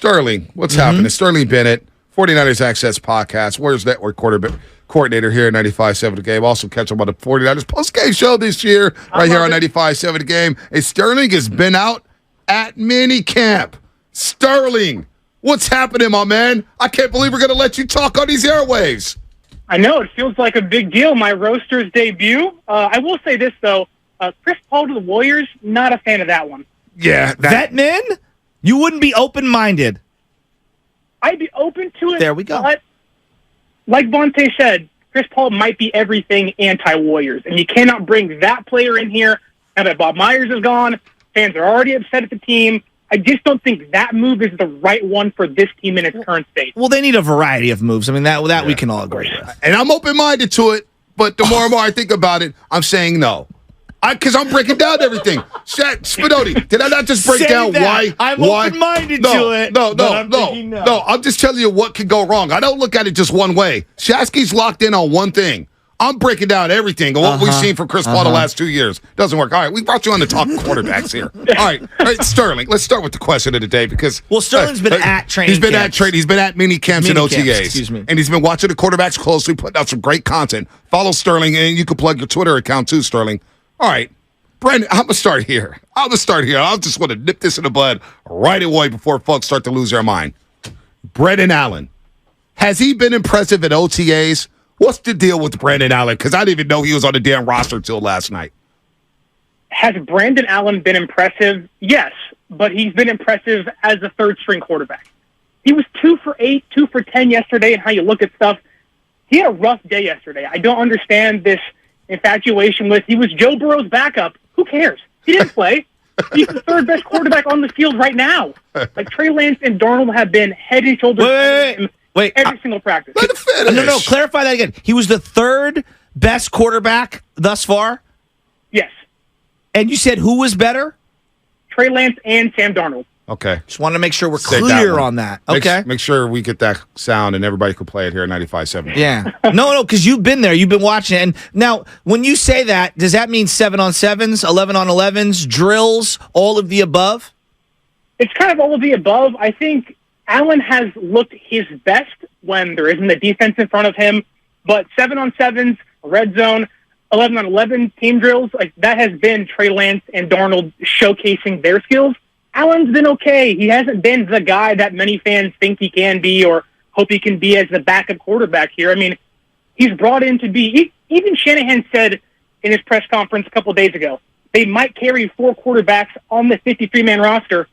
Sterling, what's happening? Sterling Bennett, 49ers Access Podcast, Warriors Network coordinator here at 95.7 The Game. Also catch him on the 49ers post-game show this year right here on 95.7 The Game. And Sterling has been out at minicamp. Sterling, what's happening, my man? I can't believe we're going to let you talk on these airwaves. I know. It feels like a big deal, my Roasters debut. I will say this, though. Chris Paul to the Warriors, not a fan of that one. Yeah. Vetman? You wouldn't be open-minded. I'd be open to it. There we go. But like Vontae said, Chris Paul might be everything anti-Warriors. And you cannot bring that player in here. Now that Bob Myers is gone, fans are already upset at the team. I just don't think that move is the right one for this team in its current state. Well, they need a variety of moves. I mean, that we can all agree with. And I'm open-minded to it, but the more and more I think about it, I'm saying no. Because I'm breaking down everything. Spinotti, did I not just break down why? I'm open-minded to it. No. I'm just telling you what could go wrong. I don't look at it just one way. Shasky's locked in on one thing. I'm breaking down everything and what we've seen from Chris Paul the last 2 years. Doesn't work. All right, we brought you on to talk quarterbacks here. All right, Sterling, let's start with the question of the day because Sterling's been at training. He's been at training. He's been at mini camps and OTAs. Excuse me. And he's been watching the quarterbacks closely, putting out some great content. Follow Sterling, and you can plug your Twitter account too, Sterling. All right, Brandon, I'm going to start here. I just want to nip this in the bud right away before folks start to lose their mind. Brendan Allen, has he been impressive at OTAs? What's the deal with Brandon Allen? Because I didn't even know he was on the damn roster till last night. Has Brandon Allen been impressive? Yes, but he's been impressive as a third-string quarterback. He was 2 for 8, 2 for 10 yesterday, and how you look at stuff. He had a rough day yesterday. I don't understand this infatuation with he was Joe Burrow's backup. Who cares? He didn't play. He's the third-best quarterback on the field right now. Like Trey Lance and Darnold have been head and shoulders better than him. Every single practice. Let him finish. No. Clarify that again. He was the third best quarterback thus far? Yes. And you said who was better? Trey Lance and Sam Darnold. Okay. Just want to make sure we're Save clear on that. Okay. Make sure we get that sound and everybody can play it here at 95.7. Yeah. No, because you've been there. You've been watching it. And now, when you say that, does that mean 7-on-7s, 11-on-11s, drills, all of the above? It's kind of all of the above. I think Allen has looked his best when there isn't a defense in front of him, but 7-on-7s, red zone, 11-on-11 team drills, like that has been Trey Lance and Darnold showcasing their skills. Allen's been okay. He hasn't been the guy that many fans think he can be or hope he can be as the backup quarterback here. I mean, he's brought in to be, even Shanahan said in his press conference a couple of days ago, they might carry 4 quarterbacks on the 53-man roster.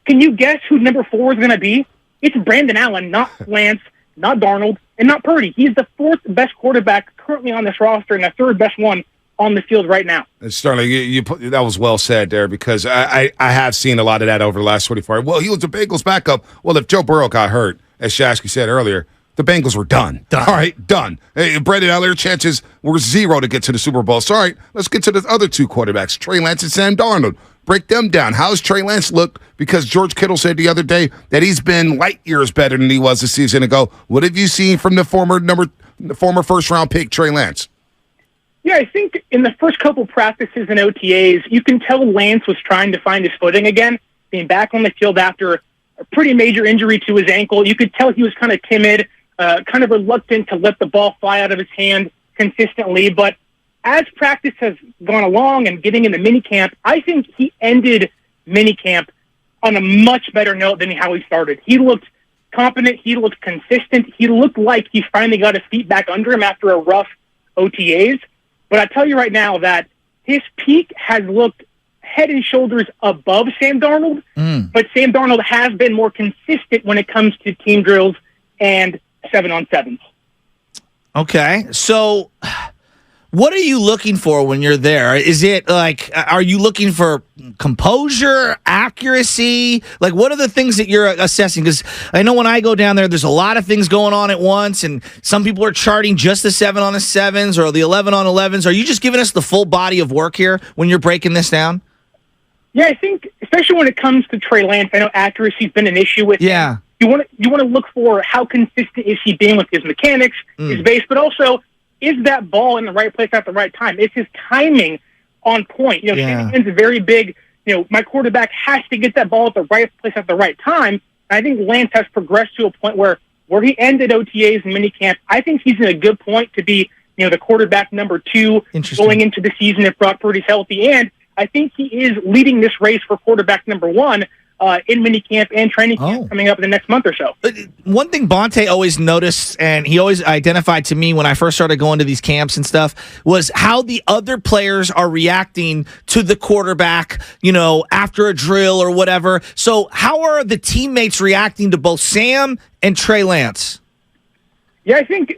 Can you guess who number 4 is going to be? It's Brandon Allen, not Lance, not Darnold, and not Purdy. He's the 4th best quarterback currently on this roster and the 3rd best one on the field right now. Sterling, that was well said there because I have seen a lot of that over the last 24 hours. Well, he was the Bengals backup. Well, if Joe Burrow got hurt, as Shasky said earlier, the Bengals were done. All right, done. Hey, Brandon Allen, chances were 0 to get to the Super Bowl. So, all right, let's get to the other 2 quarterbacks, Trey Lance and Sam Darnold. Break them down. How's Trey Lance look? Because George Kittle said the other day that he's been light years better than he was a season ago. What have you seen from the former first-round pick, Trey Lance? Yeah, I think in the first couple practices and OTAs, you can tell Lance was trying to find his footing again, being back on the field after a pretty major injury to his ankle. You could tell he was kind of timid, kind of reluctant to let the ball fly out of his hand consistently. But as practice has gone along and getting into minicamp, I think he ended minicamp on a much better note than how he started. He looked competent. He looked consistent. He looked like he finally got his feet back under him after a rough OTAs. But I tell you right now that his peak has looked head and shoulders above Sam Darnold, but Sam Darnold has been more consistent when it comes to team drills and 7-on-7s. Okay, so what are you looking for when you're there? Is it like, are you looking for composure, accuracy? Like, what are the things that you're assessing? Because I know when I go down there, there's a lot of things going on at once, and some people are charting just the 7-on-7s or the 11-on-11s. Are you just giving us the full body of work here when you're breaking this down? Yeah, I think, especially when it comes to Trey Lance, I know accuracy's been an issue with him. You want to look for how consistent is he being with his mechanics, his base, but also, is that ball in the right place at the right time? Is his timing on point? Shanahan's very big, my quarterback has to get that ball at the right place at the right time. I think Lance has progressed to a point where he ended OTAs and minicamp. I think he's in a good point to be, the quarterback number 2 going into the season if Brock Purdy's healthy. And I think he is leading this race for quarterback number 1 in minicamp and training camp coming up in the next month or so. One thing Bonte always noticed, and he always identified to me when I first started going to these camps and stuff, was how the other players are reacting to the quarterback, after a drill or whatever. So how are the teammates reacting to both Sam and Trey Lance? Yeah, I think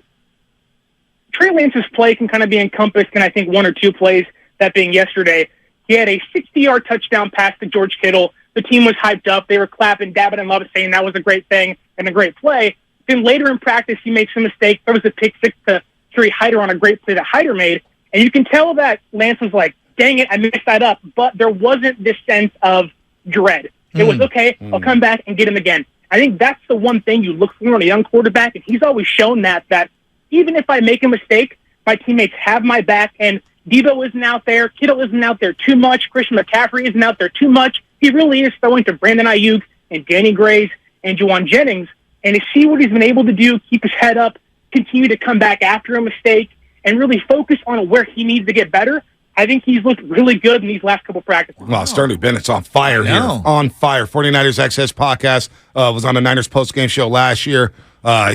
Trey Lance's play can kind of be encompassed in, I think, 1 or 2 plays, that being yesterday. He had a 60-yard touchdown pass to George Kittle. The team was hyped up. They were clapping, dabbing, and loving, saying that was a great thing and a great play. Then later in practice, he makes a mistake. There was a pick 6 to Kerry Hyder on a great play that Hyder made. And you can tell that Lance was like, dang it, I messed that up. But there wasn't this sense of dread. It was, okay, I'll come back and get him again. I think that's the one thing you look for in a young quarterback, and he's always shown that even if I make a mistake, my teammates have my back, and Debo isn't out there, Kittle isn't out there too much, Christian McCaffrey isn't out there too much. He really is throwing to Brandon Ayuk and Danny Grace and Juwan Jennings, and to see what he's been able to do, keep his head up, continue to come back after a mistake, and really focus on where he needs to get better. I think he's looked really good in these last couple practices. Wow, Sterling Bennett's on fire here. On fire. 49ers Access podcast was on the Niners postgame show last year.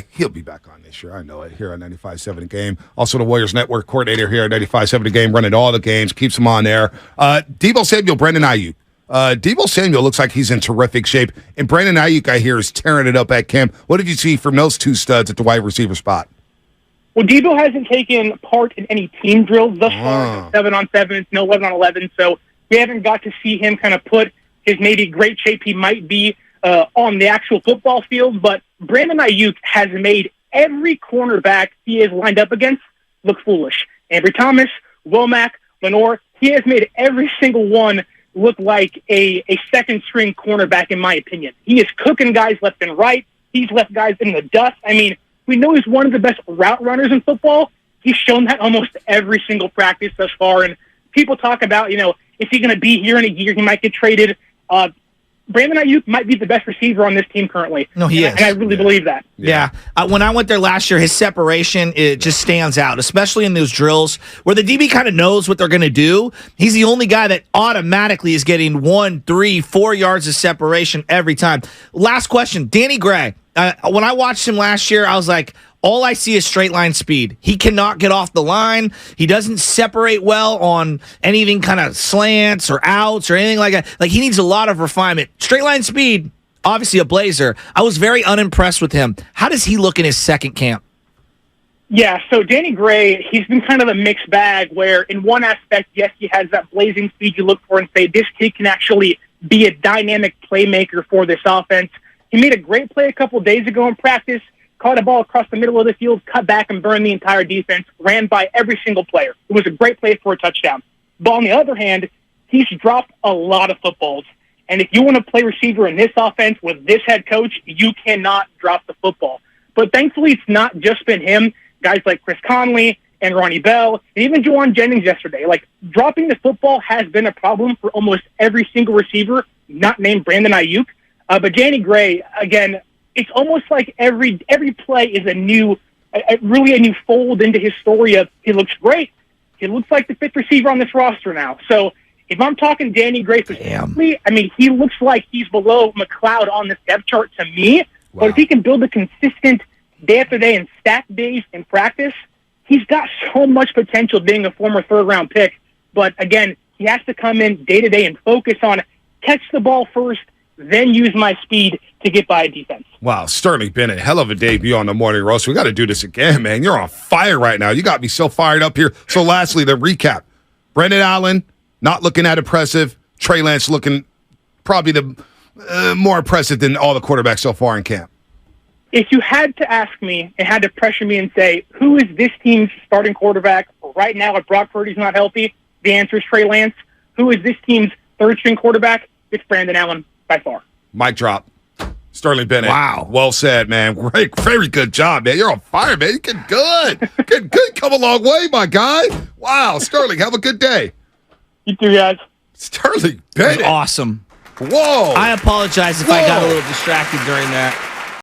He'll be back on this year. I know it. Here on 95.7 The Game. Also the Warriors Network coordinator here at 95.7 The Game, running all the games, keeps them on there. Debo Samuel, Brandon Ayuk. Debo Samuel looks like he's in terrific shape. And Brandon Ayuk, I hear, is tearing it up at camp. What did you see from those 2 studs at the wide receiver spot? Well, Debo hasn't taken part in any team drills thus far. 7-on-7, no 11-on-11. So we haven't got to see him kind of put his maybe great shape he might be on the actual football field. But Brandon Ayuk has made every cornerback he is lined up against look foolish. Ambry Thomas, Womack, Lenore, he has made every single one look like a second-string cornerback, in my opinion. He is cooking guys left and right. He's left guys in the dust. I mean, we know he's one of the best route runners in football. He's shown that almost every single practice thus far. And people talk about, is he going to be here in a year? He might get traded. Brandon Ayuk might be the best receiver on this team currently. No, he is. And I really believe that. Yeah. When I went there last year, his separation, it just stands out, especially in those drills where the DB kind of knows what they're going to do. He's the only guy that automatically is getting 1, 3, 4 yards of separation every time. Last question, Danny Gray. When I watched him last year, I was like, all I see is straight line speed. He cannot get off the line. He doesn't separate well on anything kind of slants or outs or anything like that. Like, he needs a lot of refinement. Straight line speed, obviously a blazer. I was very unimpressed with him. How does he look in his second camp? Yeah, so Danny Gray, he's been kind of a mixed bag where in one aspect, yes, he has that blazing speed you look for and say this kid can actually be a dynamic playmaker for this offense. He made a great play a couple days ago in practice, caught a ball across the middle of the field, cut back and burned the entire defense, ran by every single player. It was a great play for a touchdown. But on the other hand, he's dropped a lot of footballs. And if you want to play receiver in this offense with this head coach, you cannot drop the football. But thankfully, it's not just been him. Guys like Chris Conley and Ronnie Bell, and even Juwan Jennings yesterday. Like, dropping the football has been a problem for almost every single receiver, not named Brandon Ayuk. But Danny Gray, again, it's almost like every play is really a new fold into his story of he looks great. He looks like the 5th receiver on this roster now. So if I'm talking Danny Gray specifically, I mean, he looks like he's below McLeod on this depth chart to me. Wow. But if he can build a consistent day after day and stack days in practice, he's got so much potential being a former 3rd-round pick. But again, he has to come in day to day and focus on catch the ball first, then use my speed to get by a defense. Wow, Sterling Bennett, hell of a debut on the Morning Roast. We got to do this again, man. You're on fire right now. You got me so fired up here. So lastly, the recap. Brendan Allen, not looking that impressive. Trey Lance looking probably the more impressive than all the quarterbacks so far in camp. If you had to ask me and had to pressure me and say, who is this team's starting quarterback right now if Brock Purdy's not healthy, the answer is Trey Lance. Who is this team's 3rd-string quarterback? It's Brandon Allen. By far. Mic drop. Sterling Bennett. Wow. Well said, man. Great, very good job, man. You're on fire, man. You get good. Get good. Come a long way, my guy. Wow. Sterling, have a good day. You too, guys. Sterling Bennett. Awesome. Whoa! I apologize if I got a Whoa. little distracted during that.